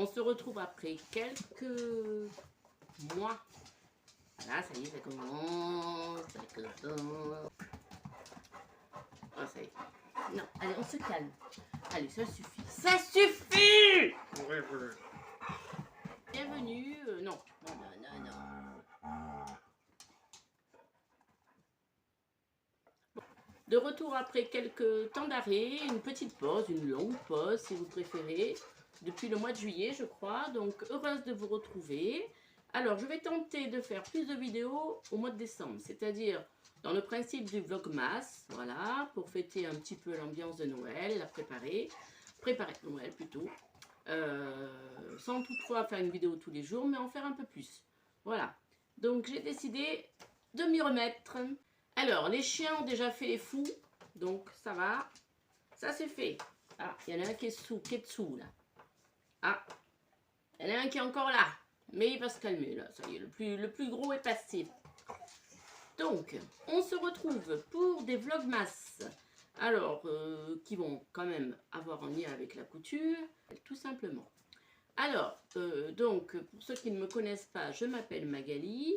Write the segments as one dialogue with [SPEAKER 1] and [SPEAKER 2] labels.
[SPEAKER 1] On se retrouve après quelques mois. Voilà, ça y est, ça commence. Oh, ça y est. Non, allez, on se calme. Allez, ça suffit. Ça suffit! Bienvenue. Non. De retour après quelques temps d'arrêt, une petite pause, une longue pause si vous préférez, depuis le mois de juillet je crois, donc heureuse de vous retrouver. Alors je vais tenter de faire plus de vidéos au mois de décembre, c'est-à-dire dans le principe du vlogmas, voilà, pour fêter un petit peu l'ambiance de Noël, la préparer Noël plutôt, sans toutefois faire une vidéo tous les jours, mais en faire un peu plus. Voilà, donc j'ai décidé de m'y remettre. Alors, les chiens ont déjà fait les fous, donc ça va. Ça, c'est fait. Ah, il y en a un qui est dessous, là. Ah, il y en a un qui est encore là. Mais il va se calmer, là. Ça y est, le plus gros est passé. Donc, on se retrouve pour des vlogmas. Alors, qui vont quand même avoir un lien avec la couture, tout simplement. Alors, donc, pour ceux qui ne me connaissent pas, je m'appelle Magali.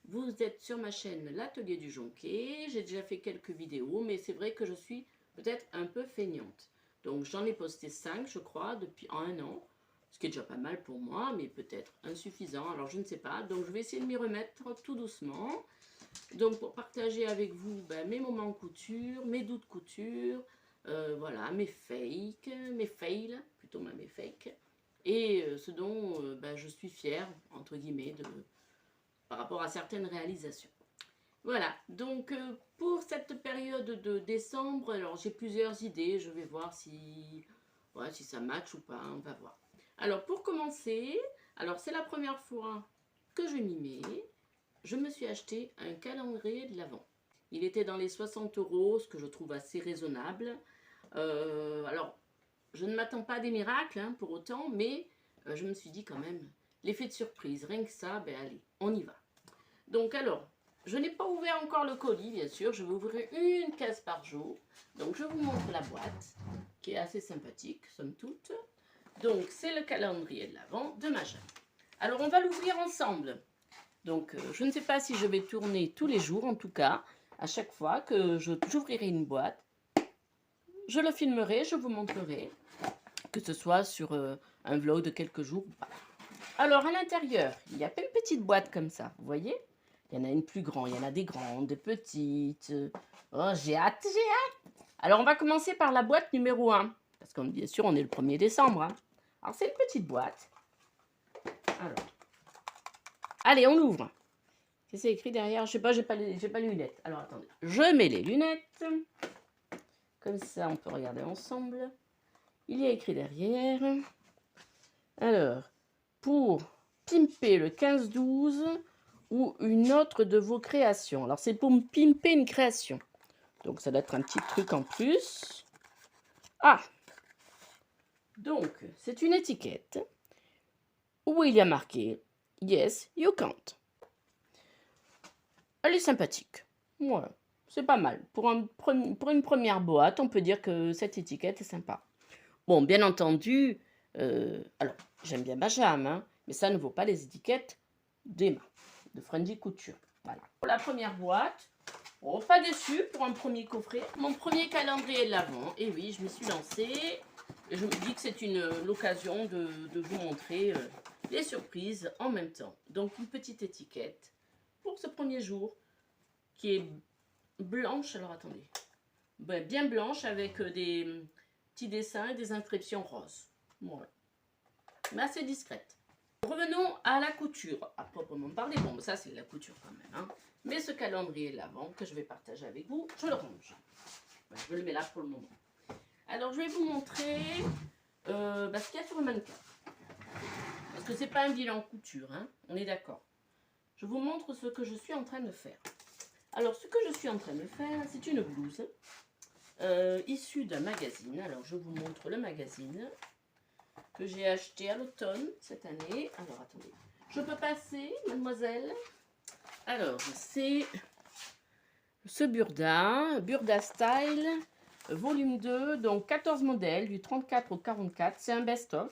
[SPEAKER 1] Vous êtes sur ma chaîne L'Atelier du Jonquet. J'ai déjà fait quelques vidéos, mais c'est vrai que je suis peut-être un peu feignante. Donc j'en ai posté 5, je crois, depuis un an. Ce qui est déjà pas mal pour moi, mais peut-être insuffisant. Alors je ne sais pas. Donc je vais essayer de m'y remettre tout doucement. Donc pour partager avec vous mes moments couture, mes doutes couture, voilà, mes fakes, mes fails, plutôt mes fakes. Et ce dont je suis fière, entre guillemets, par rapport à certaines réalisations. Voilà, donc pour cette période de décembre, alors j'ai plusieurs idées, je vais voir si ça match ou pas, on va voir. Alors pour commencer, alors c'est la première fois que je m'y mets, je me suis acheté un calendrier de l'Avent. Il était dans les 60 €, ce que je trouve assez raisonnable. Alors, je ne m'attends pas à des miracles hein, pour autant, mais je me suis dit quand même, l'effet de surprise, rien que ça, ben allez, on y va. Donc alors, je n'ai pas ouvert encore le colis, bien sûr. Je vais ouvrir une case par jour. Donc je vous montre la boîte, qui est assez sympathique, somme toute. Donc c'est le calendrier de l'Avent de ma chaîne. Alors on va l'ouvrir ensemble. Donc je ne sais pas si je vais tourner tous les jours, en tout cas. À chaque fois que j'ouvrirai une boîte, je le filmerai, je vous montrerai. Que ce soit sur un vlog de quelques jours ou pas. Alors à l'intérieur, il y a plein de petites boîtes comme ça, vous voyez? Il y en a une plus grande, il y en a des grandes, des petites. Oh, j'ai hâte, j'ai hâte. Alors, on va commencer par la boîte numéro 1. Parce que, bien sûr, on est le 1er décembre. Hein. Alors, c'est une petite boîte. Alors. Allez, on l'ouvre. Qu'est-ce que c'est écrit derrière? Je sais pas, j'ai pas les lunettes. Alors, attendez. Je mets les lunettes. Comme ça, on peut regarder ensemble. Il y a écrit derrière. Alors, pour pimper le 15-12... ou une autre de vos créations. Alors, c'est pour me pimper une création. Donc, ça doit être un petit truc en plus. Ah! Donc, c'est une étiquette où il y a marqué « Yes, you count ». Elle est sympathique. Voilà, c'est pas mal. Pour une première boîte, on peut dire que cette étiquette est sympa. Bon, bien entendu, alors, j'aime bien Benjamin, hein, mais ça ne vaut pas les étiquettes d'Emma. De Friendly Couture. Voilà. Pour la première boîte, oh, pas déçu pour un premier coffret. Mon premier calendrier de l'Avent. Et oui, je me suis lancée. Et je me dis que c'est l'occasion de vous montrer les surprises en même temps. Donc, une petite étiquette pour ce premier jour qui est blanche. Alors, attendez. Bien blanche avec des petits dessins et des inscriptions roses. Voilà. Mais assez discrète. Revenons à la couture, à proprement parler. Bon, ça c'est de la couture quand même. Hein. Mais ce calendrier de l'Avent que je vais partager avec vous, je le range. Je le mets là pour le moment. Alors je vais vous montrer ce qu'il y a sur le mannequin. Parce que c'est pas un bilan couture, hein, on est d'accord. Je vous montre ce que je suis en train de faire. Alors ce que je suis en train de faire, c'est une blouse issue d'un magazine. Alors je vous montre le magazine que j'ai acheté à l'automne cette année. Alors, attendez. Je peux passer, mademoiselle? Alors, c'est ce Burda Style, volume 2, donc 14 modèles, du 34 au 44. C'est un best-of.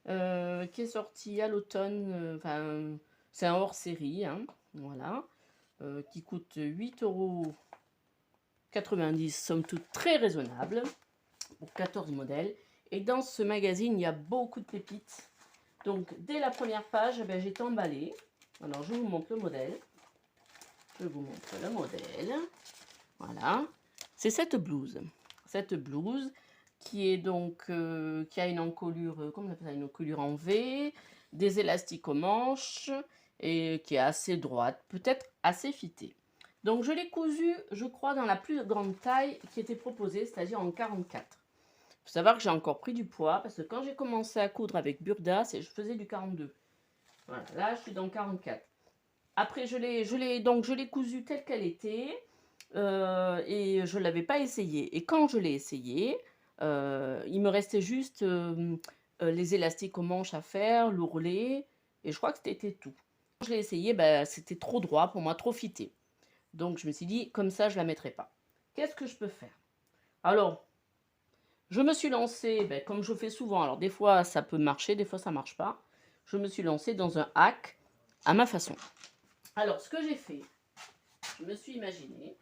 [SPEAKER 1] qui est sorti à l'automne. Enfin, c'est un hors-série, hein, voilà, qui coûte 8,90 €, somme toute très raisonnable, pour 14 modèles. Et dans ce magazine, il y a beaucoup de pépites. Donc, dès la première page, ben, j'ai emballé. Alors, je vous montre le modèle. Je vous montre le modèle. Voilà. C'est cette blouse. Cette blouse qui est donc qui a une encolure, comment on appelle ça, une encolure en V, des élastiques aux manches et qui est assez droite, peut-être assez fitée. Donc je l'ai cousue, je crois, dans la plus grande taille qui était proposée, c'est-à-dire en 44. Il faut savoir que j'ai encore pris du poids parce que quand j'ai commencé à coudre avec Burda, je faisais du 42. Voilà, là je suis dans 44. Après je l'ai cousue telle qu'elle était. Et je ne l'avais pas essayé. Et quand je l'ai essayé, il me restait juste les élastiques aux manches à faire, l'ourlet, et je crois que c'était tout. Quand je l'ai essayé, bah, c'était trop droit pour moi, trop fité. Donc je me suis dit, comme ça, je ne la mettrai pas. Qu'est-ce que je peux faire? Alors, je me suis lancée, ben, comme je fais souvent, alors des fois ça peut marcher, des fois ça ne marche pas. Je me suis lancée dans un hack à ma façon. Alors, ce que j'ai fait, je me suis imaginé.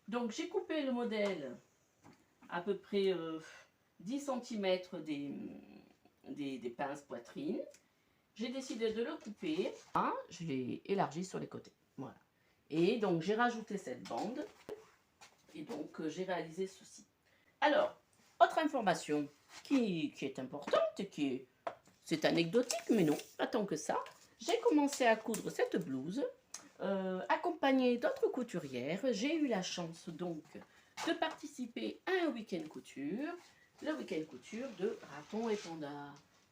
[SPEAKER 1] Donc j'ai coupé le modèle à peu près 10 cm des pinces poitrine. J'ai décidé de le couper. Ah, je l'ai élargi sur les côtés. Voilà. Et donc j'ai rajouté cette bande. Et donc j'ai réalisé ceci. Alors, autre information qui est importante et c'est anecdotique, mais non, pas tant que ça. J'ai commencé à coudre cette blouse accompagnée d'autres couturières. J'ai eu la chance donc de participer à un week-end couture, le week-end couture de Raton et Panda.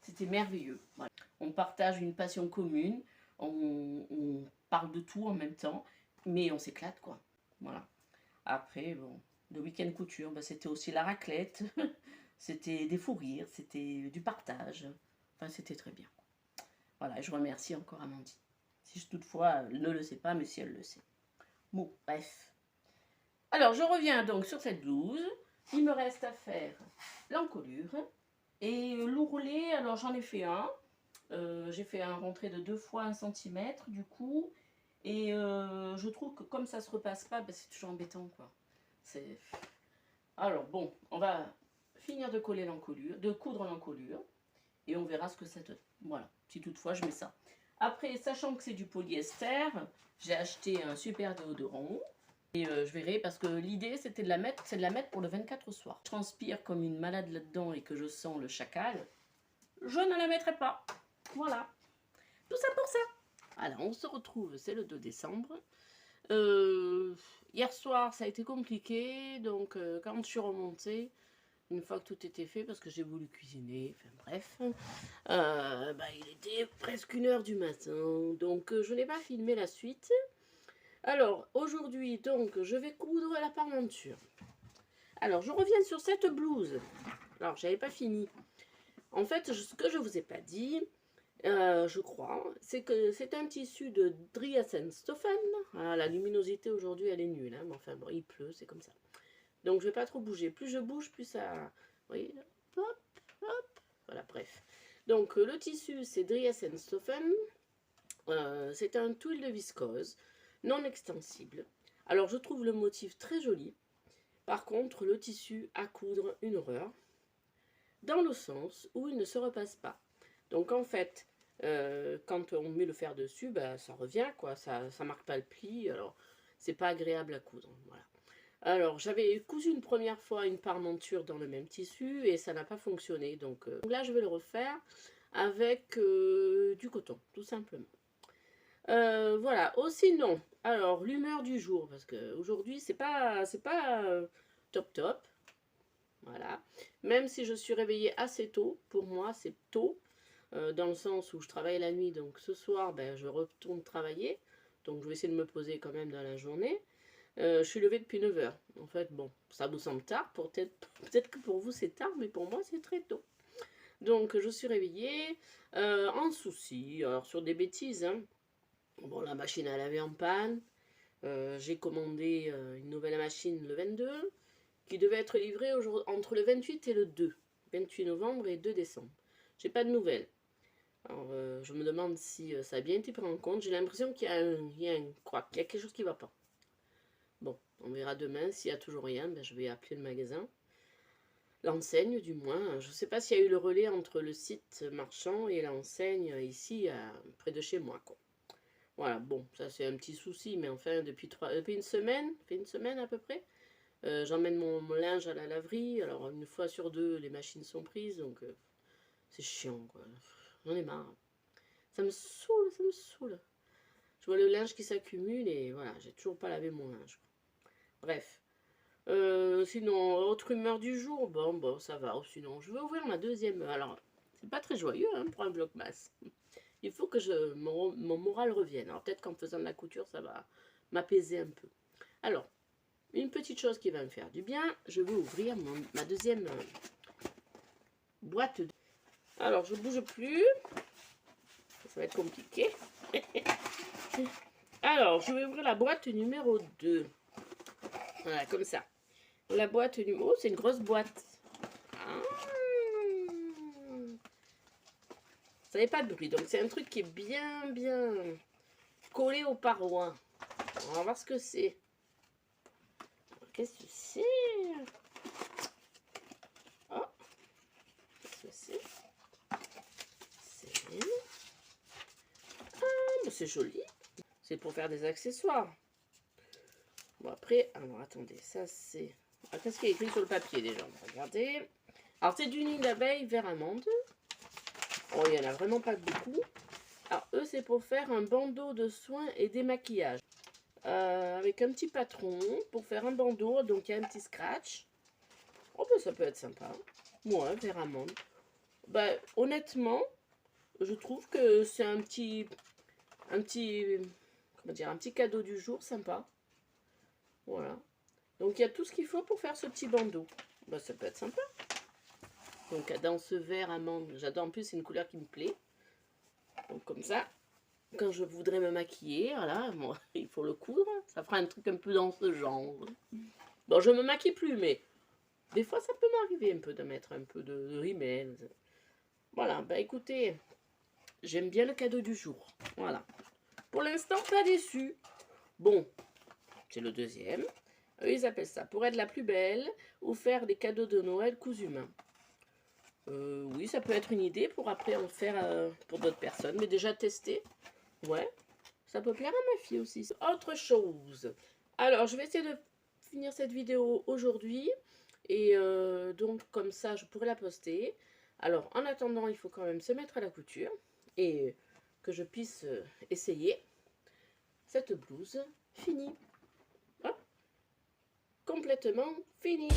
[SPEAKER 1] C'était merveilleux. Voilà. On partage une passion commune, on parle de tout en même temps, mais on s'éclate quoi. Voilà. Après, bon, le week-end couture, bah, c'était aussi la raclette, c'était des fous rires, c'était du partage. Enfin, c'était très bien. Voilà, je remercie encore Amandine. Si toutefois elle ne le sait pas, mais si elle le sait. Bon, bref. Alors, je reviens donc sur cette blouse. Il me reste à faire l'encolure et l'ourlet. Alors, j'en ai fait un. J'ai fait un rentré de 2 fois 1 cm du coup. Et je trouve que comme ça se repasse pas, ben, c'est toujours embêtant quoi. Alors bon, on va finir de coller l'encolure, de coudre l'encolure. Et on verra ce que ça donne. Voilà, si toutefois je mets ça. Après, sachant que c'est du polyester, j'ai acheté un super déodorant. Et je verrai parce que l'idée c'était de la mettre, c'est de la mettre pour le 24 au soir. Je transpire comme une malade là-dedans et que je sens le chacal. Je ne la mettrai pas. Voilà. Tout ça pour ça. Alors on se retrouve, c'est le 2 décembre. Hier soir ça a été compliqué. Donc quand je suis remontée, une fois que tout était fait, parce que j'ai voulu cuisiner, enfin bref, bah, il était presque 1 h du matin, donc je n'ai pas filmé la suite. Alors, aujourd'hui, donc, je vais coudre la parmenture. Alors, je reviens sur cette blouse. Alors, j'avais pas fini. En fait, ce que je vous ai pas dit, je crois, c'est que c'est un tissu de Driasen-Stoffen. Ah, la luminosité aujourd'hui, elle est nulle, hein, mais enfin bon, il pleut, c'est comme ça. Donc, je vais pas trop bouger. Plus je bouge, plus ça... Vous voyez, hop, hop, voilà, bref. Donc, le tissu, c'est Driasen-Stoffen. C'est un tuile de viscose, non extensible. Alors, je trouve le motif très joli. Par contre, le tissu à coudre, une horreur. Dans le sens où il ne se repasse pas. Donc, en fait, quand on met le fer dessus, bah, ça revient, quoi. Ça marque pas le pli. Alors, c'est pas agréable à coudre. Voilà. Alors, j'avais cousu une première fois une parmenture dans le même tissu et ça n'a pas fonctionné. Donc là, je vais le refaire avec du coton, tout simplement. Voilà. Oh, sinon, alors, l'humeur du jour, parce qu'aujourd'hui, c'est pas top top. Voilà. Même si je suis réveillée assez tôt, pour moi, c'est tôt, dans le sens où je travaille la nuit. Donc, ce soir, ben, je retourne travailler. Donc, je vais essayer de me poser quand même dans la journée. Je suis levée depuis 9 h. En fait, bon, ça vous semble tard. Peut-être que pour vous, c'est tard, mais pour moi, c'est très tôt. Donc, je suis réveillée en souci. Alors, sur des bêtises, hein. Bon, la machine à laver en panne. J'ai commandé une nouvelle machine le 22, qui devait être livrée entre le 28 et le 2. 28 novembre et 2 décembre. J'ai pas de nouvelles. Alors, je me demande si ça a bien été pris en compte. J'ai l'impression qu'il y a un couac, il y a quelque chose qui ne va pas. Bon, on verra demain. S'il n'y a toujours rien, ben, je vais appeler le magasin. L'enseigne, du moins. Je ne sais pas s'il y a eu le relais entre le site marchand et l'enseigne ici, près de chez moi, quoi. Voilà, bon, ça c'est un petit souci, mais enfin, depuis une semaine, à peu près, j'emmène mon linge à la laverie. Alors, une fois sur deux, les machines sont prises, donc c'est chiant, quoi. J'en ai marre. Ça me saoule, ça me saoule. Je vois le linge qui s'accumule et voilà, j'ai toujours pas lavé mon linge. Bref. Sinon, autre humeur du jour, bon, ça va. Sinon, je vais ouvrir ma deuxième. Alors, c'est pas très joyeux hein, pour un Vlogmas. Il faut que mon moral revienne. Alors, peut-être qu'en faisant de la couture, ça va m'apaiser un peu. Alors, une petite chose qui va me faire du bien, je vais ouvrir ma deuxième boîte. Alors, je bouge plus. Ça va être compliqué. Alors, je vais ouvrir la boîte numéro 2. Voilà, comme ça. La boîte numéro... c'est une grosse boîte. Ah. Ça n'avait pas de bruit. Donc, c'est un truc qui est bien collé aux parois. On va voir ce que c'est. Qu'est-ce que c'est? Oh. Qu'est-ce que c'est? Ah, c'est joli. C'est pour faire des accessoires. Bon, après, alors attendez, ça c'est... Ah, qu'est-ce qui est écrit sur le papier déjà? Regardez. Alors, c'est du nid d'abeille vert amande. Oh, il n'y en a vraiment pas beaucoup. Alors, eux, c'est pour faire un bandeau de soins et démaquillage. Avec un petit patron pour faire un bandeau. Donc, il y a un petit scratch. Oh, ben, ça peut être sympa. Ouais, vert amande. Ben, honnêtement, je trouve que c'est un petit cadeau du jour sympa. Voilà. Donc, il y a tout ce qu'il faut pour faire ce petit bandeau. Ben, ça peut être sympa. Donc, dans ce vert amande, j'adore. En plus, c'est une couleur qui me plaît. Donc, comme ça, quand je voudrais me maquiller, voilà, moi, il faut le coudre. Ça fera un truc un peu dans ce genre. Bon, je me maquille plus, mais des fois, ça peut m'arriver un peu de mettre un peu de rimel. Voilà, bah écoutez, j'aime bien le cadeau du jour. Voilà. Pour l'instant, pas déçu. Bon, c'est le deuxième. Eux, ils appellent ça pour être la plus belle ou faire des cadeaux de Noël cousus main. Oui, ça peut être une idée pour après en faire pour d'autres personnes. Mais déjà testé. Ouais, ça peut plaire à ma fille aussi. Autre chose. Alors, je vais essayer de finir cette vidéo aujourd'hui. Et donc, comme ça, je pourrai la poster. Alors, en attendant, il faut quand même se mettre à la couture. Et que je puisse essayer cette blouse finie. Hop. Complètement finie.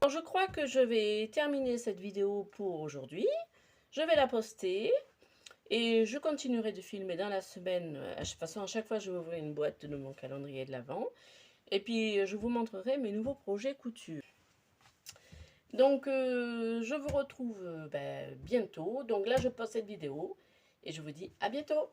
[SPEAKER 1] Je crois que je vais terminer cette vidéo pour aujourd'hui. Je vais la poster et je continuerai de filmer dans la semaine. De toute façon, à chaque fois, je vais ouvrir une boîte de mon calendrier de l'Avent. Et puis, je vous montrerai mes nouveaux projets couture. Donc, je vous retrouve bientôt. Donc là, je poste cette vidéo et je vous dis à bientôt.